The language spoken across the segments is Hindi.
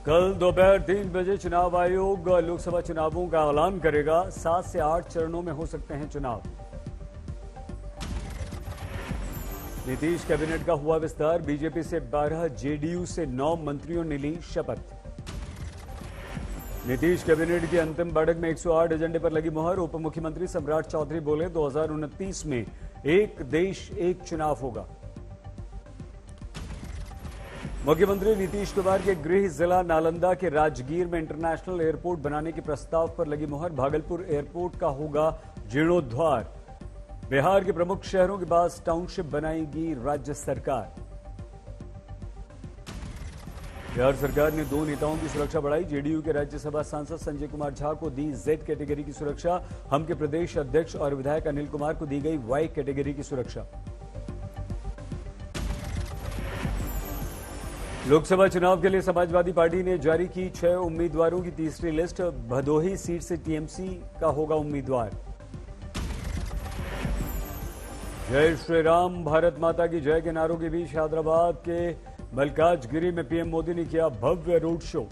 कल दोपहर 3 बजे चुनाव आयोग लोकसभा चुनावों का ऐलान करेगा। 7 से 8 चरणों में हो सकते हैं चुनाव। नीतीश कैबिनेट का हुआ विस्तार। बीजेपी से 12, जेडीयू से 9 मंत्रियों ने ली शपथ। नीतीश कैबिनेट की अंतिम बैठक में 108 एजेंडे पर लगी मुहर। उप मुख्यमंत्री सम्राट चौधरी बोले 2029 में एक देश एक चुनाव होगा। मुख्यमंत्री नीतीश कुमार के गृह जिला नालंदा के राजगीर में इंटरनेशनल एयरपोर्ट बनाने के प्रस्ताव पर लगी मुहर। भागलपुर एयरपोर्ट का होगा जीर्णोद्धार। बिहार के प्रमुख शहरों के पास टाउनशिप बनाएगी राज्य सरकार। बिहार सरकार ने 2 नेताओं की सुरक्षा बढ़ाई। जेडीयू के राज्यसभा सांसद संजय कुमार झा को दी जेड कैटेगरी की सुरक्षा। हम के प्रदेश अध्यक्ष और विधायक अनिल कुमार को दी गई वाई कैटेगरी की सुरक्षा। लोकसभा चुनाव के लिए समाजवादी पार्टी ने जारी की 6 उम्मीदवारों की तीसरी लिस्ट। भदोही सीट से टीएमसी का होगा उम्मीदवार। जय श्री राम, भारत माता की जय के नारों के बीच हैदराबाद के मलकाजगिरी में पीएम मोदी ने किया भव्य रोड शो।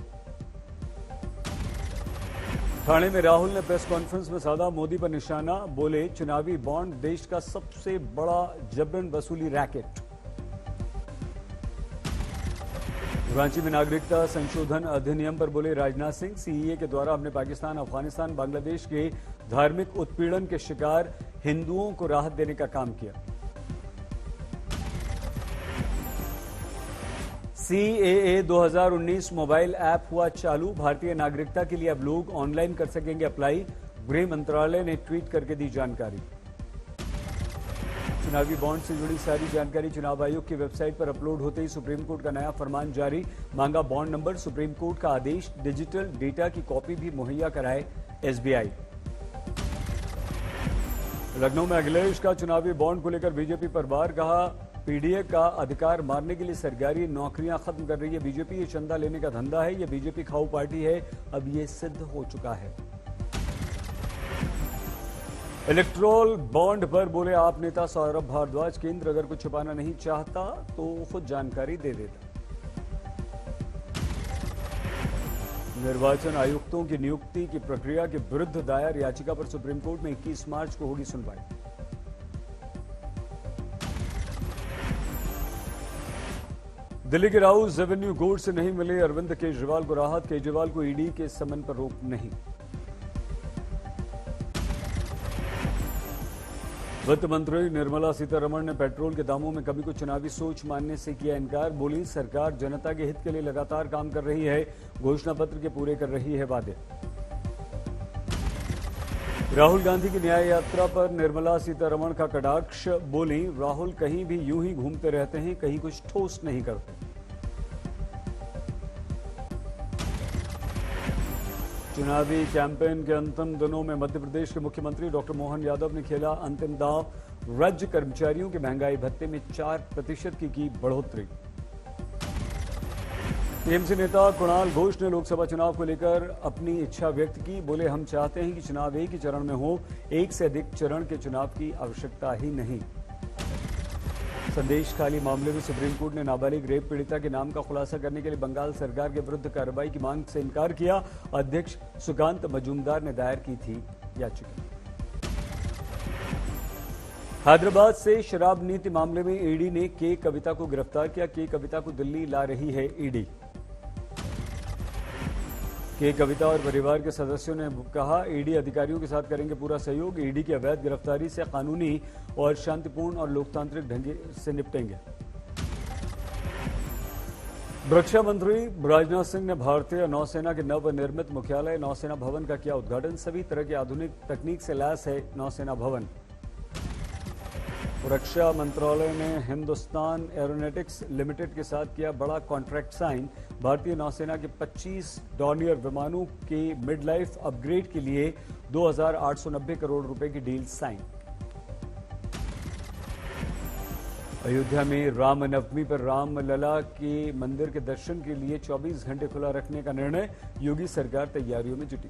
ठाणे में राहुल ने प्रेस कॉन्फ्रेंस में साधा मोदी पर निशाना। बोले चुनावी बॉन्ड देश का सबसे बड़ा जबरन वसूली रैकेट। रांची में नागरिकता संशोधन अधिनियम पर बोले राजनाथ सिंह। सीएए के द्वारा हमने पाकिस्तान, अफगानिस्तान, बांग्लादेश के धार्मिक उत्पीड़न के शिकार हिंदुओं को राहत देने का काम किया। सीएए 2019 मोबाइल ऐप हुआ चालू। भारतीय नागरिकता के लिए अब लोग ऑनलाइन कर सकेंगे अप्लाई। गृह मंत्रालय ने ट्वीट करके दी जानकारी। चुनावी बॉन्ड से जुड़ी सारी जानकारी चुनाव आयोग की वेबसाइट पर अपलोड होते ही सुप्रीम कोर्ट का नया फरमान जारी। मांगा बॉन्ड नंबर। सुप्रीम कोर्ट का आदेश, डिजिटल डेटा की कॉपी भी मुहैया कराए एसबीआई। लखनऊ में अखिलेश का चुनावी बॉन्ड को लेकर बीजेपी पर वार। कहा पीडीए का अधिकार मारने के लिए सरकारी नौकरियां खत्म कर रही है बीजेपी। ये चंदा लेने का धंधा है। ये बीजेपी खाऊ पार्टी है। अब ये सिद्ध हो चुका है। इलेक्ट्रोल बॉन्ड पर बोले आप नेता सौरभ भारद्वाज। केंद्र अगर कुछ छुपाना नहीं चाहता तो खुद जानकारी दे देता। निर्वाचन आयुक्तों की नियुक्ति की प्रक्रिया के विरुद्ध दायर याचिका पर सुप्रीम कोर्ट में 21 मार्च को होगी सुनवाई। दिल्ली के राउस रेवेन्यू कोर्ट से नहीं मिले अरविंद केजरीवाल को राहत। केजरीवाल को ईडी के समन पर रोक नहीं। वित्त मंत्री निर्मला सीतारमण ने पेट्रोल के दामों में कमी को चुनावी सोच मानने से किया इनकार। बोली सरकार जनता के हित के लिए लगातार काम कर रही है। घोषणा पत्र के पूरे कर रही है वादे। राहुल गांधी की न्याय यात्रा पर निर्मला सीतारमण का कटाक्ष। बोली राहुल कहीं भी यूं ही घूमते रहते हैं, कहीं कुछ ठोस नहीं करते। चुनावी कैंपेन के अंतिम दिनों में मध्य प्रदेश के मुख्यमंत्री डॉक्टर मोहन यादव ने खेला अंतिम दांव। राज्य कर्मचारियों के महंगाई भत्ते में 4% की बढ़ोतरी। टीएमसी नेता कुणाल घोष ने लोकसभा चुनाव को लेकर अपनी इच्छा व्यक्त की। बोले हम चाहते हैं कि चुनाव एक ही चरण में हो, एक से अधिक चरण के चुनाव की आवश्यकता ही नहीं। संदेश खाली मामले में सुप्रीम कोर्ट ने नाबालिग रेप पीड़िता के नाम का खुलासा करने के लिए बंगाल सरकार के विरुद्ध कार्रवाई की मांग से इनकार किया। अध्यक्ष सुकांत मजूमदार ने दायर की थी याचिका। हैदराबाद से शराब नीति मामले में ईडी ने के कविता को गिरफ्तार किया। के कविता को दिल्ली ला रही है ईडी। के कविता और परिवार के सदस्यों ने कहा ईडी अधिकारियों के साथ करेंगे पूरा सहयोग। ईडी की अवैध गिरफ्तारी से कानूनी और शांतिपूर्ण और लोकतांत्रिक ढंग से निपटेंगे। रक्षा मंत्री राजनाथ सिंह ने भारतीय नौसेना के नवनिर्मित मुख्यालय नौसेना भवन का किया उद्घाटन। सभी तरह की आधुनिक तकनीक से लैस है नौसेना भवन। रक्षा मंत्रालय ने हिंदुस्तान एरोनॉटिक्स लिमिटेड के साथ किया बड़ा कॉन्ट्रैक्ट साइन। भारतीय नौसेना के 25 डॉर्नियर विमानों के मिड लाइफ अपग्रेड के लिए 2,890 करोड़ रुपए की डील साइन। अयोध्या में रामनवमी पर रामलला के मंदिर के दर्शन के लिए 24 घंटे खुला रखने का निर्णय। योगी सरकार तैयारियों में जुटी।